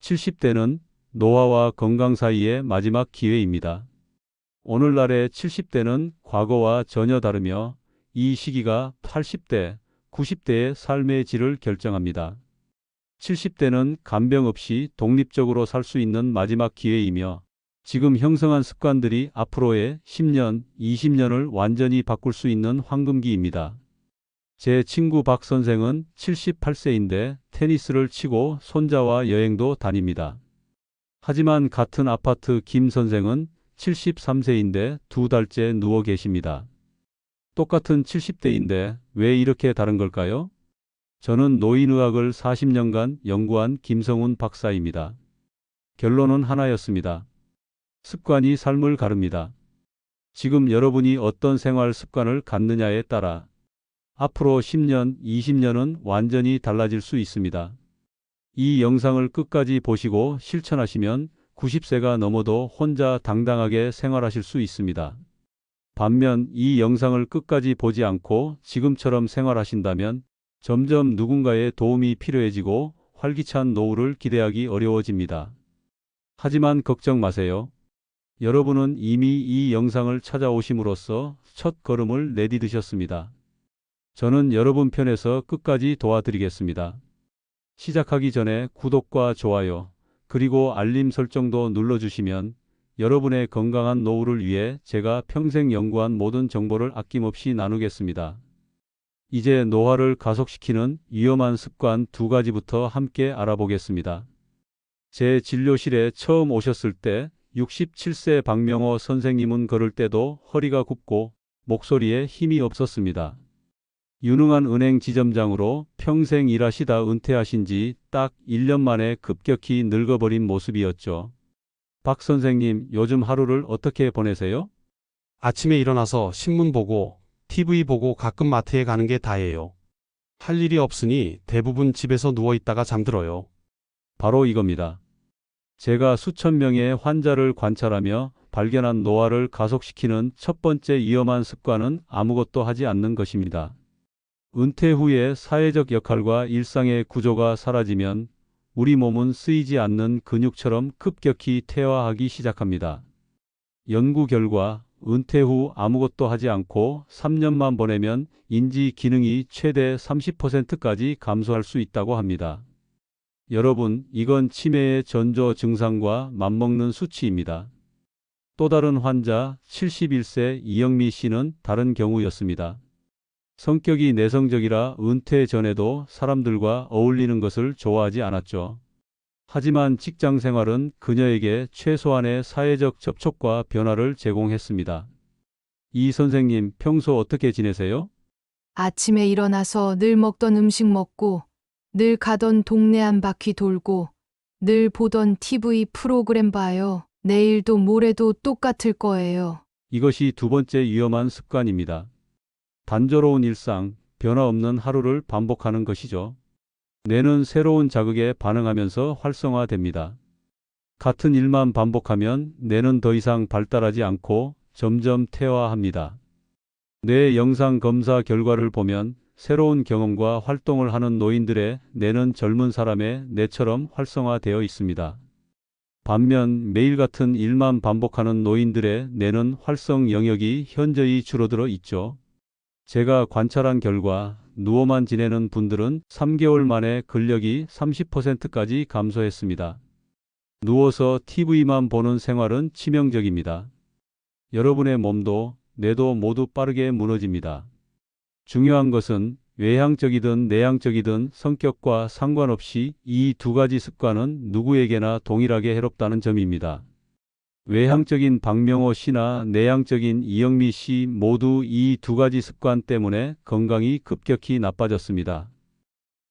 70대는 노화와 건강 사이의 마지막 기회입니다. 오늘날의 70대는 과거와 전혀 다르며 이 시기가 80대, 90대의 삶의 질을 결정합니다. 70대는 간병 없이 독립적으로 살 수 있는 마지막 기회이며 지금 형성한 습관들이 앞으로의 10년, 20년을 완전히 바꿀 수 있는 황금기입니다. 제 친구 박 선생은 78세인데 테니스를 치고 손자와 여행도 다닙니다. 하지만 같은 아파트 김 선생은 73세인데 2달째 누워 계십니다. 똑같은 70대인데 왜 이렇게 다른 걸까요? 저는 노인의학을 40년간 연구한 김성훈 박사입니다. 결론은 하나였습니다. 습관이 삶을 가릅니다. 지금 여러분이 어떤 생활 습관을 갖느냐에 따라 앞으로 10년, 20년은 완전히 달라질 수 있습니다. 이 영상을 끝까지 보시고 실천하시면 90세가 넘어도 혼자 당당하게 생활하실 수 있습니다. 반면 이 영상을 끝까지 보지 않고 지금처럼 생활하신다면 점점 누군가의 도움이 필요해지고 활기찬 노후를 기대하기 어려워집니다. 하지만 걱정 마세요. 여러분은 이미 이 영상을 찾아오심으로써 첫 걸음을 내디디셨습니다. 저는 여러분 편에서 끝까지 도와드리겠습니다. 시작하기 전에 구독과 좋아요, 그리고 알림 설정도 눌러주시면 여러분의 건강한 노후를 위해 제가 평생 연구한 모든 정보를 아낌없이 나누겠습니다. 이제 노화를 가속시키는 위험한 습관 2가지부터 함께 알아보겠습니다. 제 진료실에 처음 오셨을 때 67세 박명호 선생님은 걸을 때도 허리가 굽고 목소리에 힘이 없었습니다. 유능한 은행 지점장으로 평생 일하시다 은퇴하신 지 딱 1년 만에 급격히 늙어버린 모습이었죠. 박 선생님, 요즘 하루를 어떻게 보내세요? 아침에 일어나서 신문 보고 TV 보고 가끔 마트에 가는 게 다예요. 할 일이 없으니 대부분 집에서 누워 있다가 잠들어요. 바로 이겁니다. 제가 수천 명의 환자를 관찰하며 발견한 노화를 가속시키는 첫 번째 위험한 습관은 아무것도 하지 않는 것입니다. 은퇴 후에 사회적 역할과 일상의 구조가 사라지면 우리 몸은 쓰이지 않는 근육처럼 급격히 퇴화하기 시작합니다. 연구 결과 은퇴 후 아무것도 하지 않고 3년만 보내면 인지 기능이 최대 30%까지 감소할 수 있다고 합니다. 여러분, 이건 치매의 전조 증상과 맞먹는 수치입니다. 또 다른 환자 71세 이영미 씨는 다른 경우였습니다. 성격이 내성적이라 은퇴 전에도 사람들과 어울리는 것을 좋아하지 않았죠. 하지만 직장 생활은 그녀에게 최소한의 사회적 접촉과 변화를 제공했습니다. 이 선생님, 평소 어떻게 지내세요? 아침에 일어나서 늘 먹던 음식 먹고, 늘 가던 동네 한 바퀴 돌고, 늘 보던 TV 프로그램 봐요. 내일도 모레도 똑같을 거예요. 이것이 두 번째 위험한 습관입니다. 단조로운 일상, 변화 없는 하루를 반복하는 것이죠. 뇌는 새로운 자극에 반응하면서 활성화됩니다. 같은 일만 반복하면 뇌는 더 이상 발달하지 않고 점점 퇴화합니다. 뇌 영상 검사 결과를 보면 새로운 경험과 활동을 하는 노인들의 뇌는 젊은 사람의 뇌처럼 활성화되어 있습니다. 반면 매일 같은 일만 반복하는 노인들의 뇌는 활성 영역이 현저히 줄어들어 있죠. 제가 관찰한 결과 누워만 지내는 분들은 3개월 만에 근력이 30%까지 감소했습니다. 누워서 TV만 보는 생활은 치명적입니다. 여러분의 몸도 뇌도 모두 빠르게 무너집니다. 중요한 것은 외향적이든 내향적이든 성격과 상관없이 이 2가지 습관은 누구에게나 동일하게 해롭다는 점입니다. 외향적인 박명호 씨나 내향적인 이영미 씨 모두 이 2가지 습관 때문에 건강이 급격히 나빠졌습니다.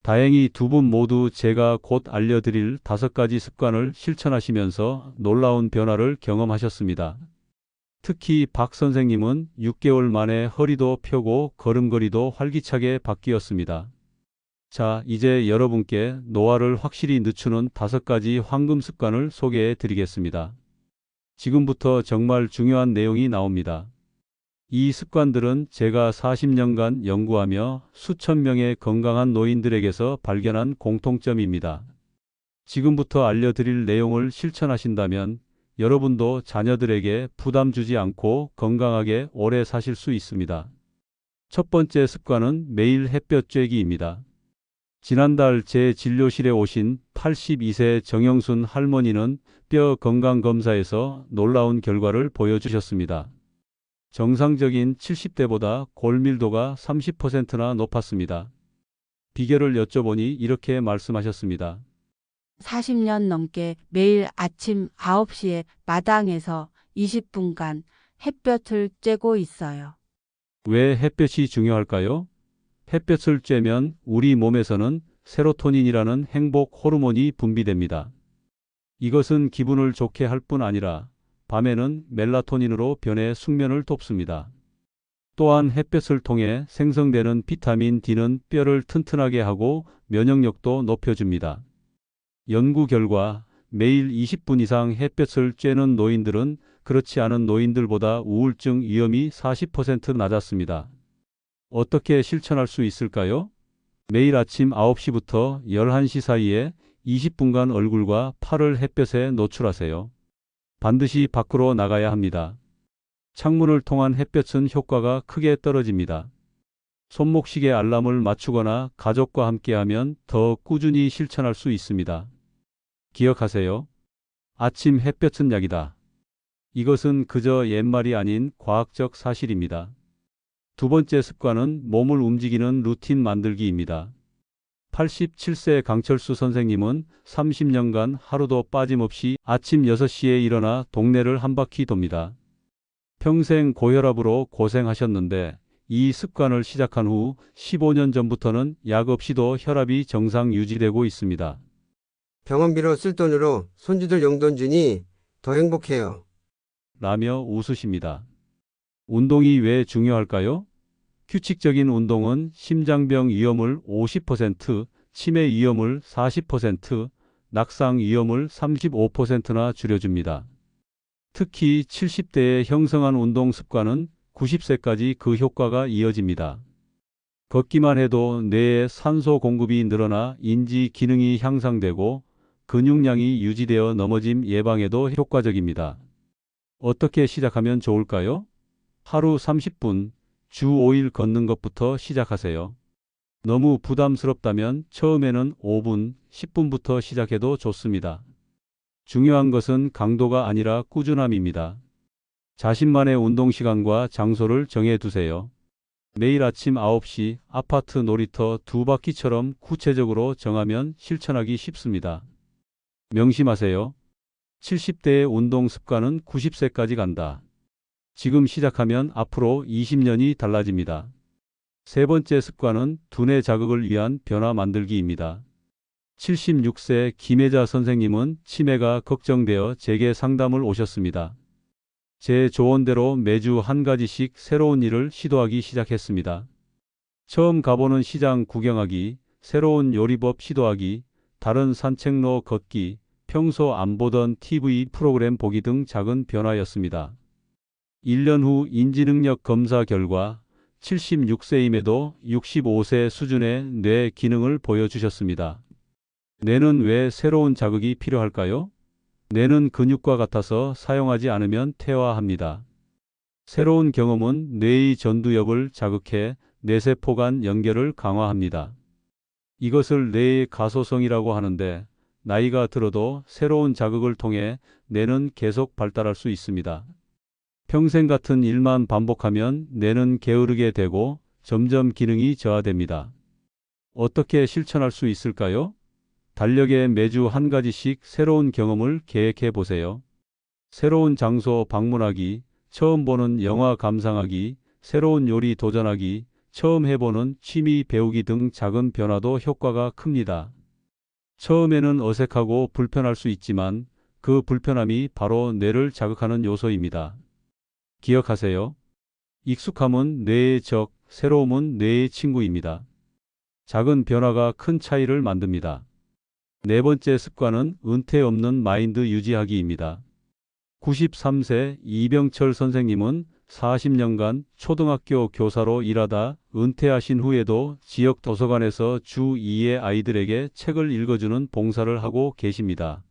다행히 두 분 모두 제가 곧 알려드릴 5가지 습관을 실천하시면서 놀라운 변화를 경험하셨습니다. 특히 박 선생님은 6개월 만에 허리도 펴고 걸음걸이도 활기차게 바뀌었습니다. 자, 이제 여러분께 노화를 확실히 늦추는 5가지 황금 습관을 소개해 드리겠습니다. 지금부터 정말 중요한 내용이 나옵니다. 이 습관들은 제가 40년간 연구하며 수천 명의 건강한 노인들에게서 발견한 공통점입니다. 지금부터 알려드릴 내용을 실천하신다면 여러분도 자녀들에게 부담 주지 않고 건강하게 오래 사실 수 있습니다. 첫 번째 습관은 매일 햇볕 쬐기입니다. 지난달 제 진료실에 오신 82세 정영순 할머니는 뼈 건강 검사에서 놀라운 결과를 보여주셨습니다. 정상적인 70대보다 골밀도가 30%나 높았습니다. 비결을 여쭤보니 이렇게 말씀하셨습니다. 40년 넘게 매일 아침 9시에 마당에서 20분간 햇볕을 쬐고 있어요. 왜 햇볕이 중요할까요? 햇볕을 쬐면 우리 몸에서는 세로토닌이라는 행복 호르몬이 분비됩니다. 이것은 기분을 좋게 할 뿐 아니라 밤에는 멜라토닌으로 변해 숙면을 돕습니다. 또한 햇볕을 통해 생성되는 비타민 D는 뼈를 튼튼하게 하고 면역력도 높여줍니다. 연구 결과 매일 20분 이상 햇볕을 쬐는 노인들은 그렇지 않은 노인들보다 우울증 위험이 40% 낮았습니다. 어떻게 실천할 수 있을까요? 매일 아침 9시부터 11시 사이에 20분간 얼굴과 팔을 햇볕에 노출하세요. 반드시 밖으로 나가야 합니다. 창문을 통한 햇볕은 효과가 크게 떨어집니다. 손목시계 알람을 맞추거나 가족과 함께하면 더 꾸준히 실천할 수 있습니다. 기억하세요. 아침 햇볕은 약이다. 이것은 그저 옛말이 아닌 과학적 사실입니다. 두 번째 습관은 몸을 움직이는 루틴 만들기입니다. 87세 강철수 선생님은 30년간 하루도 빠짐없이 아침 6시에 일어나 동네를 한 바퀴 돕니다. 평생 고혈압으로 고생하셨는데 이 습관을 시작한 후 15년 전부터는 약 없이도 혈압이 정상 유지되고 있습니다. 병원비로 쓸 돈으로 손주들 용돈 주니 더 행복해요. 라며 웃으십니다. 운동이 왜 중요할까요? 규칙적인 운동은 심장병 위험을 50%, 치매 위험을 40%, 낙상 위험을 35%나 줄여줍니다. 특히 70대에 형성한 운동 습관은 90세까지 그 효과가 이어집니다. 걷기만 해도 뇌의 산소 공급이 늘어나 인지 기능이 향상되고 근육량이 유지되어 넘어짐 예방에도 효과적입니다. 어떻게 시작하면 좋을까요? 하루 30분, 주 5일 걷는 것부터 시작하세요. 너무 부담스럽다면 처음에는 5분, 10분부터 시작해도 좋습니다. 중요한 것은 강도가 아니라 꾸준함입니다. 자신만의 운동 시간과 장소를 정해 두세요. 매일 아침 9시 아파트 놀이터 2바퀴처럼 구체적으로 정하면 실천하기 쉽습니다. 명심하세요. 70대의 운동 습관은 90세까지 간다. 지금 시작하면 앞으로 20년이 달라집니다. 세 번째 습관은 두뇌 자극을 위한 변화 만들기입니다. 76세 김혜자 선생님은 치매가 걱정되어 제게 상담을 오셨습니다. 제 조언대로 매주 한 가지씩 새로운 일을 시도하기 시작했습니다. 처음 가보는 시장 구경하기, 새로운 요리법 시도하기, 다른 산책로 걷기, 평소 안 보던 TV 프로그램 보기 등 작은 변화였습니다. 1년 후 인지능력 검사 결과 76세임에도 65세 수준의 뇌 기능을 보여주셨습니다. 뇌는 왜 새로운 자극이 필요할까요? 뇌는 근육과 같아서 사용하지 않으면 퇴화합니다. 새로운 경험은 뇌의 전두엽을 자극해 뇌세포 간 연결을 강화합니다. 이것을 뇌의 가소성이라고 하는데 나이가 들어도 새로운 자극을 통해 뇌는 계속 발달할 수 있습니다. 평생 같은 일만 반복하면 뇌는 게으르게 되고 점점 기능이 저하됩니다. 어떻게 실천할 수 있을까요? 달력에 매주 한 가지씩 새로운 경험을 계획해 보세요. 새로운 장소 방문하기, 처음 보는 영화 감상하기, 새로운 요리 도전하기, 처음 해보는 취미 배우기 등 작은 변화도 효과가 큽니다. 처음에는 어색하고 불편할 수 있지만 그 불편함이 바로 뇌를 자극하는 요소입니다. 기억하세요. 익숙함은 뇌의 적, 새로움은 뇌의 친구입니다. 작은 변화가 큰 차이를 만듭니다. 네 번째 습관은 은퇴 없는 마인드 유지하기입니다. 93세 이병철 선생님은 40년간 초등학교 교사로 일하다 은퇴하신 후에도 지역 도서관에서 주 2회 아이들에게 책을 읽어주는 봉사를 하고 계십니다.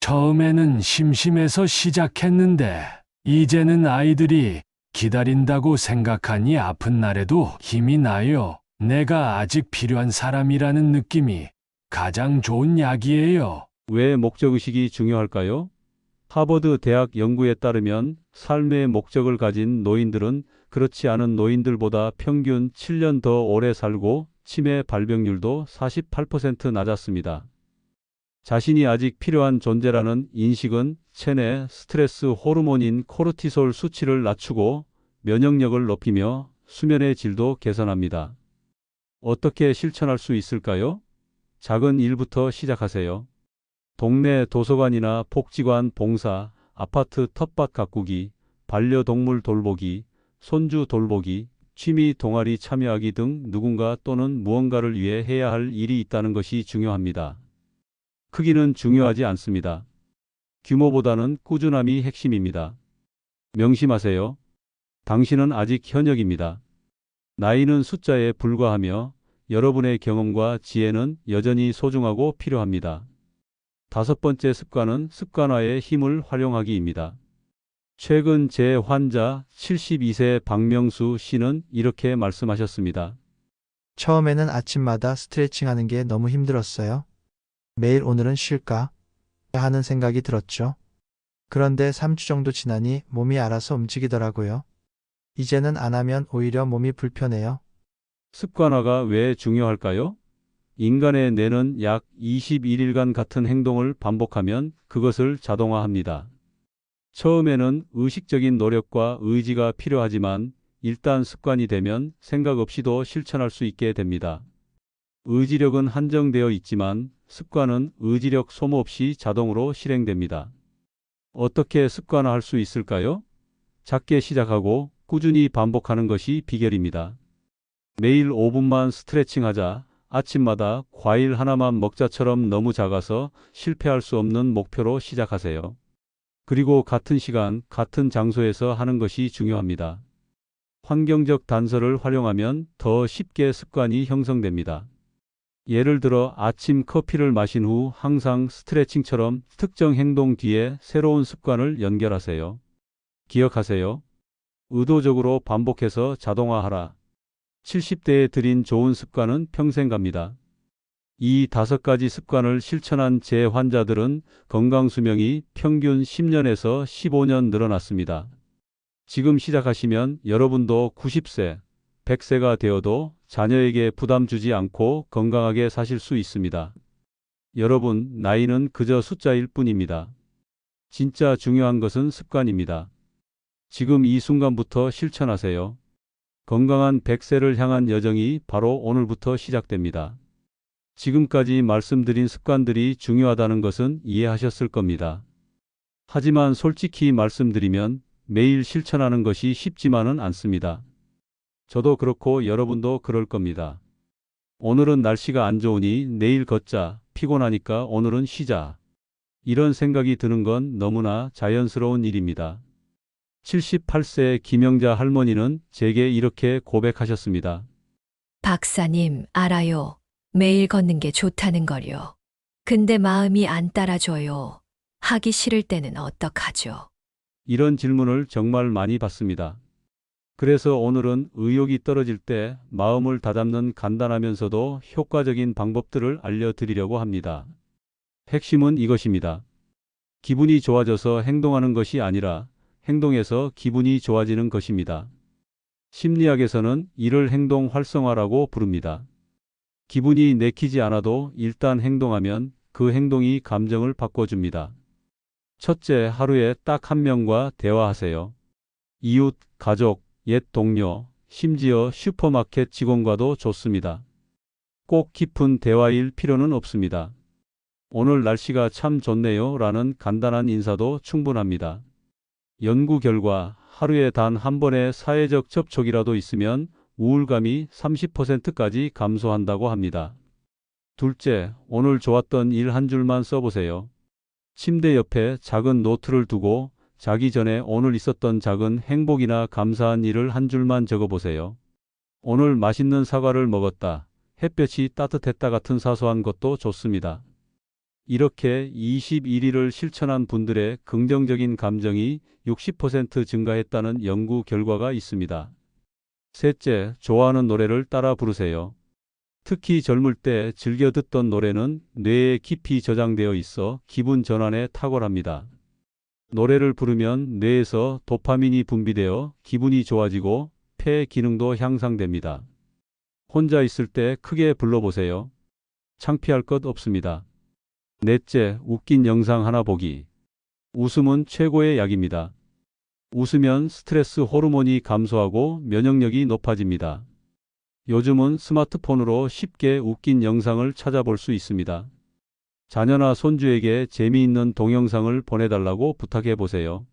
처음에는 심심해서 시작했는데, 이제는 아이들이 기다린다고 생각하니 아픈 날에도 힘이 나요. 내가 아직 필요한 사람이라는 느낌이 가장 좋은 약이에요. 왜 목적의식이 중요할까요? 하버드 대학 연구에 따르면 삶의 목적을 가진 노인들은 그렇지 않은 노인들보다 평균 7년 더 오래 살고 치매 발병률도 48% 낮았습니다. 자신이 아직 필요한 존재라는 인식은 체내 스트레스 호르몬인 코르티솔 수치를 낮추고 면역력을 높이며 수면의 질도 개선합니다. 어떻게 실천할 수 있을까요? 작은 일부터 시작하세요. 동네 도서관이나 복지관 봉사, 아파트 텃밭 가꾸기, 반려동물 돌보기, 손주 돌보기, 취미 동아리 참여하기 등 누군가 또는 무언가를 위해 해야 할 일이 있다는 것이 중요합니다. 크기는 중요하지 않습니다. 규모보다는 꾸준함이 핵심입니다. 명심하세요. 당신은 아직 현역입니다. 나이는 숫자에 불과하며 여러분의 경험과 지혜는 여전히 소중하고 필요합니다. 5번째 습관은 습관화의 힘을 활용하기입니다. 최근 제 환자 72세 박명수 씨는 이렇게 말씀하셨습니다. 처음에는 아침마다 스트레칭 하는 게 너무 힘들었어요. 매일 오늘은 쉴까 하는 생각이 들었죠. 그런데 3주 정도 지나니 몸이 알아서 움직이더라고요. 이제는 안 하면 오히려 몸이 불편해요. 습관화가 왜 중요할까요? 인간의 뇌는 약 21일간 같은 행동을 반복하면 그것을 자동화합니다. 처음에는 의식적인 노력과 의지가 필요하지만 일단 습관이 되면 생각 없이도 실천할 수 있게 됩니다. 의지력은 한정되어 있지만 습관은 의지력 소모 없이 자동으로 실행됩니다. 어떻게 습관화할 수 있을까요? 작게 시작하고 꾸준히 반복하는 것이 비결입니다. 매일 5분만 스트레칭하자, 아침마다 과일 하나만 먹자처럼 너무 작아서 실패할 수 없는 목표로 시작하세요. 그리고 같은 시간, 같은 장소에서 하는 것이 중요합니다. 환경적 단서를 활용하면 더 쉽게 습관이 형성됩니다. 예를 들어 아침 커피를 마신 후 항상 스트레칭처럼 특정 행동 뒤에 새로운 습관을 연결하세요. 기억하세요. 의도적으로 반복해서 자동화하라. 70대에 들인 좋은 습관은 평생 갑니다. 이 5가지 습관을 실천한 제 환자들은 건강수명이 평균 10년에서 15년 늘어났습니다. 지금 시작하시면 여러분도 90세, 100세가 되어도 자녀에게 부담 주지 않고 건강하게 사실 수 있습니다. 여러분, 나이는 그저 숫자일 뿐입니다. 진짜 중요한 것은 습관입니다. 지금 이 순간부터 실천하세요. 건강한 100세를 향한 여정이 바로 오늘부터 시작됩니다. 지금까지 말씀드린 습관들이 중요하다는 것은 이해하셨을 겁니다. 하지만 솔직히 말씀드리면 매일 실천하는 것이 쉽지만은 않습니다. 저도 그렇고 여러분도 그럴 겁니다. 오늘은 날씨가 안 좋으니 내일 걷자, 피곤하니까 오늘은 쉬자. 이런 생각이 드는 건 너무나 자연스러운 일입니다. 78세 김영자 할머니는 제게 이렇게 고백하셨습니다. 박사님, 알아요. 매일 걷는 게 좋다는 걸요. 근데 마음이 안 따라줘요. 하기 싫을 때는 어떡하죠? 이런 질문을 정말 많이 받습니다. 그래서 오늘은 의욕이 떨어질 때 마음을 다잡는 간단하면서도 효과적인 방법들을 알려드리려고 합니다. 핵심은 이것입니다. 기분이 좋아져서 행동하는 것이 아니라 행동해서 기분이 좋아지는 것입니다. 심리학에서는 이를 행동 활성화라고 부릅니다. 기분이 내키지 않아도 일단 행동하면 그 행동이 감정을 바꿔줍니다. 첫째, 하루에 딱 1명과 대화하세요. 이웃, 가족, 옛 동료, 심지어 슈퍼마켓 직원과도 좋습니다. 꼭 깊은 대화일 필요는 없습니다. 오늘 날씨가 참 좋네요 라는 간단한 인사도 충분합니다. 연구 결과 하루에 단 한 번의 사회적 접촉이라도 있으면 우울감이 30%까지 감소한다고 합니다. 둘째, 오늘 좋았던 일 한 줄만 써보세요. 침대 옆에 작은 노트를 두고 자기 전에 오늘 있었던 작은 행복이나 감사한 일을 한 줄만 적어보세요. 오늘 맛있는 사과를 먹었다. 햇볕이 따뜻했다 같은 사소한 것도 좋습니다. 이렇게 21일을 실천한 분들의 긍정적인 감정이 60% 증가했다는 연구 결과가 있습니다. 셋째, 좋아하는 노래를 따라 부르세요. 특히 젊을 때 즐겨 듣던 노래는 뇌에 깊이 저장되어 있어 기분 전환에 탁월합니다. 노래를 부르면 뇌에서 도파민이 분비되어 기분이 좋아지고 폐 기능도 향상됩니다. 혼자 있을 때 크게 불러보세요. 창피할 것 없습니다. 넷째, 웃긴 영상 하나 보기. 웃음은 최고의 약입니다. 웃으면 스트레스 호르몬이 감소하고 면역력이 높아집니다. 요즘은 스마트폰으로 쉽게 웃긴 영상을 찾아볼 수 있습니다. 자녀나 손주에게 재미있는 동영상을 보내달라고 부탁해 보세요.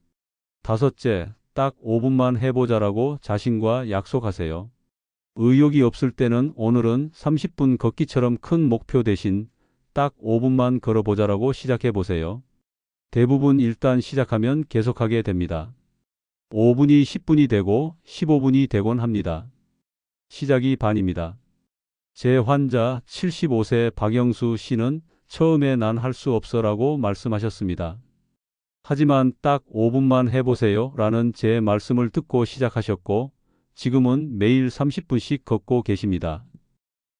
다섯째, 딱 5분만 해보자라고 자신과 약속하세요. 의욕이 없을 때는 오늘은 30분 걷기처럼 큰 목표 대신 딱 5분만 걸어보자라고 시작해 보세요. 대부분 일단 시작하면 계속하게 됩니다. 5분이 10분이 되고 15분이 되곤 합니다. 시작이 반입니다. 제 환자 75세 박영수 씨는 처음에 난 할 수 없어라고 말씀하셨습니다. 하지만 딱 5분만 해보세요 라는 제 말씀을 듣고 시작하셨고 지금은 매일 30분씩 걷고 계십니다.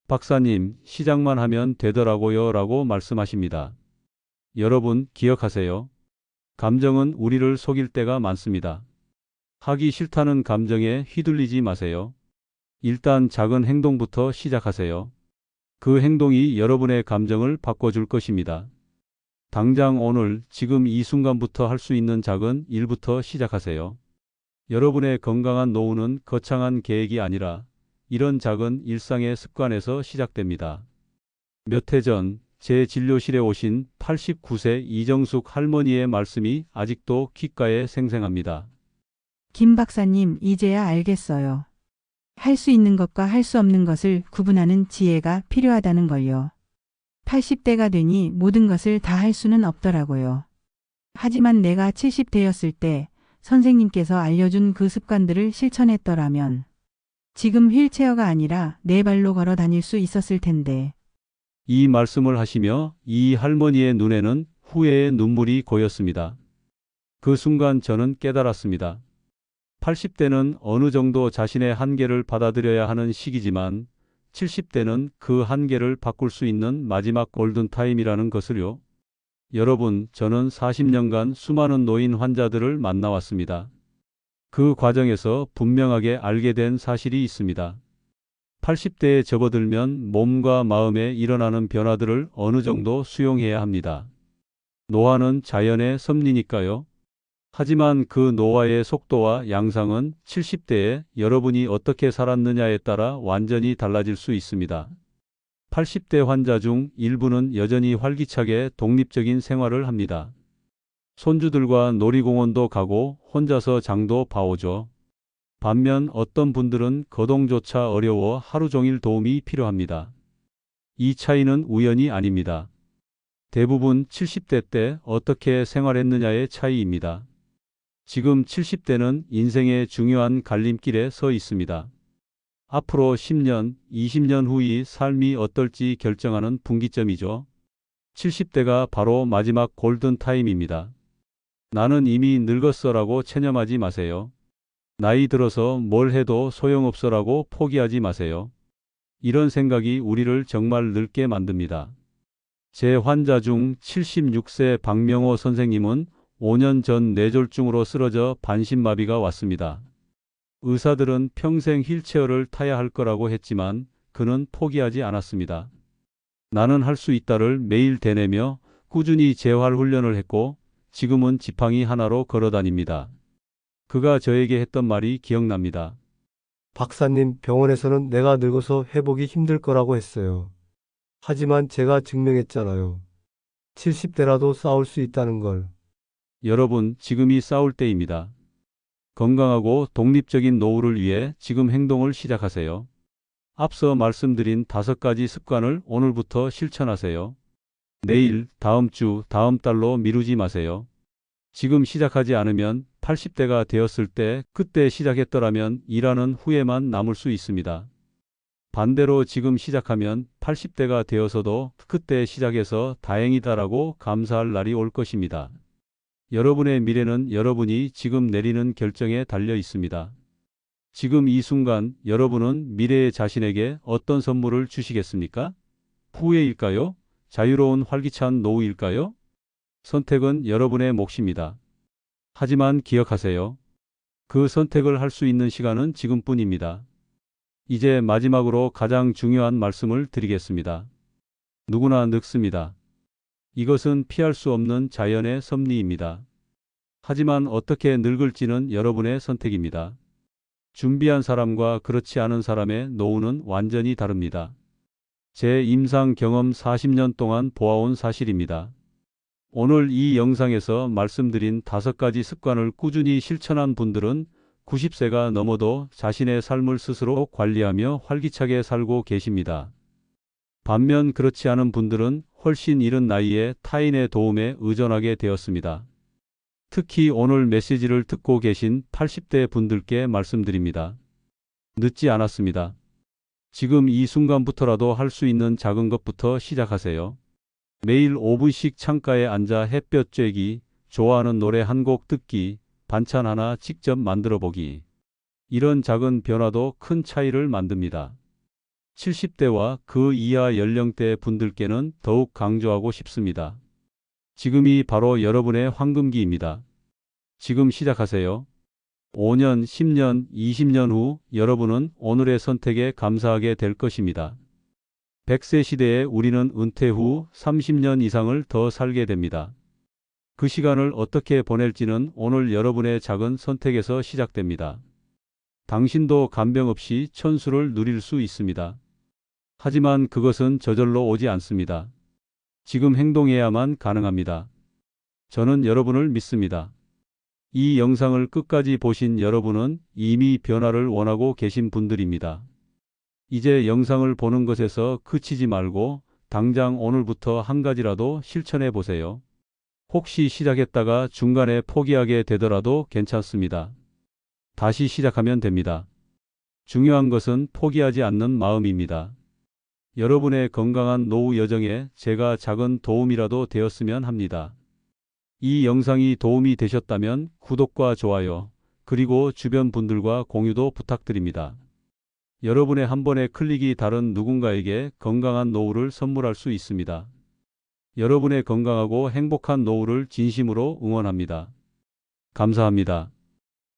박사님, 시작만 하면 되더라고요 라고 말씀하십니다. 여러분 기억하세요. 감정은 우리를 속일 때가 많습니다. 하기 싫다는 감정에 휘둘리지 마세요. 일단 작은 행동부터 시작하세요. 그 행동이 여러분의 감정을 바꿔줄 것입니다. 당장 오늘, 지금 이 순간부터 할 수 있는 작은 일부터 시작하세요. 여러분의 건강한 노후는 거창한 계획이 아니라 이런 작은 일상의 습관에서 시작됩니다. 몇 해 전 제 진료실에 오신 89세 이정숙 할머니의 말씀이 아직도 귓가에 생생합니다. 김 박사님, 이제야 알겠어요. 할 수 있는 것과 할 수 없는 것을 구분하는 지혜가 필요하다는 걸요. 80대가 되니 모든 것을 다 할 수는 없더라고요. 하지만 내가 70대였을 때 선생님께서 알려준 그 습관들을 실천했더라면 지금 휠체어가 아니라 네 발로 걸어 다닐 수 있었을 텐데. 이 말씀을 하시며 이 할머니의 눈에는 후회의 눈물이 고였습니다. 그 순간 저는 깨달았습니다. 80대는 어느 정도 자신의 한계를 받아들여야 하는 시기지만 70대는 그 한계를 바꿀 수 있는 마지막 골든타임이라는 것을요. 여러분, 저는 40년간 수많은 노인 환자들을 만나왔습니다. 그 과정에서 분명하게 알게 된 사실이 있습니다. 80대에 접어들면 몸과 마음에 일어나는 변화들을 어느 정도 수용해야 합니다. 노화는 자연의 섭리니까요. 하지만 그 노화의 속도와 양상은 70대에 여러분이 어떻게 살았느냐에 따라 완전히 달라질 수 있습니다. 80대 환자 중 일부는 여전히 활기차게 독립적인 생활을 합니다. 손주들과 놀이공원도 가고 혼자서 장도 봐오죠. 반면 어떤 분들은 거동조차 어려워 하루 종일 도움이 필요합니다. 이 차이는 우연이 아닙니다. 대부분 70대 때 어떻게 생활했느냐의 차이입니다. 지금 70대는 인생의 중요한 갈림길에 서 있습니다. 앞으로 10년, 20년 후의 삶이 어떨지 결정하는 분기점이죠. 70대가 바로 마지막 골든타임입니다. 나는 이미 늙었어라고 체념하지 마세요. 나이 들어서 뭘 해도 소용없어라고 포기하지 마세요. 이런 생각이 우리를 정말 늙게 만듭니다. 제 환자 중 76세 박명호 선생님은 5년 전 뇌졸중으로 쓰러져 반신마비가 왔습니다. 의사들은 평생 휠체어를 타야 할 거라고 했지만 그는 포기하지 않았습니다. 나는 할 수 있다를 매일 되뇌며 꾸준히 재활 훈련을 했고 지금은 지팡이 하나로 걸어 다닙니다. 그가 저에게 했던 말이 기억납니다. 박사님, 병원에서는 내가 늙어서 회복이 힘들 거라고 했어요. 하지만 제가 증명했잖아요. 70대라도 싸울 수 있다는 걸. 여러분, 지금이 싸울 때입니다. 건강하고 독립적인 노후를 위해 지금 행동을 시작하세요. 앞서 말씀드린 5가지 습관을 오늘부터 실천하세요. 내일, 다음 주, 다음 달로 미루지 마세요. 지금 시작하지 않으면 80대가 되었을 때 그때 시작했더라면 이라는 후회만 남을 수 있습니다. 반대로 지금 시작하면 80대가 되어서도 그때 시작해서 다행이다라고 감사할 날이 올 것입니다. 여러분의 미래는 여러분이 지금 내리는 결정에 달려 있습니다. 지금 이 순간 여러분은 미래의 자신에게 어떤 선물을 주시겠습니까? 후회일까요? 자유로운 활기찬 노후일까요? 선택은 여러분의 몫입니다. 하지만 기억하세요. 그 선택을 할 수 있는 시간은 지금뿐입니다. 이제 마지막으로 가장 중요한 말씀을 드리겠습니다. 누구나 늙습니다. 이것은 피할 수 없는 자연의 섭리입니다. 하지만 어떻게 늙을지는 여러분의 선택입니다. 준비한 사람과 그렇지 않은 사람의 노후는 완전히 다릅니다. 제 임상 경험 40년 동안 보아온 사실입니다. 오늘 이 영상에서 말씀드린 5가지 습관을 꾸준히 실천한 분들은 90세가 넘어도 자신의 삶을 스스로 관리하며 활기차게 살고 계십니다. 반면 그렇지 않은 분들은 훨씬 이른 나이에 타인의 도움에 의존하게 되었습니다. 특히 오늘 메시지를 듣고 계신 80대 분들께 말씀드립니다. 늦지 않았습니다. 지금 이 순간부터라도 할 수 있는 작은 것부터 시작하세요. 매일 5분씩 창가에 앉아 햇볕 쬐기, 좋아하는 노래 한 곡 듣기, 반찬 하나 직접 만들어 보기. 이런 작은 변화도 큰 차이를 만듭니다. 70대와 그 이하 연령대 분들께는 더욱 강조하고 싶습니다. 지금이 바로 여러분의 황금기입니다. 지금 시작하세요. 5년, 10년, 20년 후 여러분은 오늘의 선택에 감사하게 될 것입니다. 100세 시대에 우리는 은퇴 후 30년 이상을 더 살게 됩니다. 그 시간을 어떻게 보낼지는 오늘 여러분의 작은 선택에서 시작됩니다. 당신도 간병 없이 천수를 누릴 수 있습니다. 하지만 그것은 저절로 오지 않습니다. 지금 행동해야만 가능합니다. 저는 여러분을 믿습니다. 이 영상을 끝까지 보신 여러분은 이미 변화를 원하고 계신 분들입니다. 이제 영상을 보는 것에서 그치지 말고 당장 오늘부터 한 가지라도 실천해 보세요. 혹시 시작했다가 중간에 포기하게 되더라도 괜찮습니다. 다시 시작하면 됩니다. 중요한 것은 포기하지 않는 마음입니다. 여러분의 건강한 노후 여정에 제가 작은 도움이라도 되었으면 합니다. 이 영상이 도움이 되셨다면 구독과 좋아요, 그리고 주변 분들과 공유도 부탁드립니다. 여러분의 한 번의 클릭이 다른 누군가에게 건강한 노후를 선물할 수 있습니다. 여러분의 건강하고 행복한 노후를 진심으로 응원합니다. 감사합니다.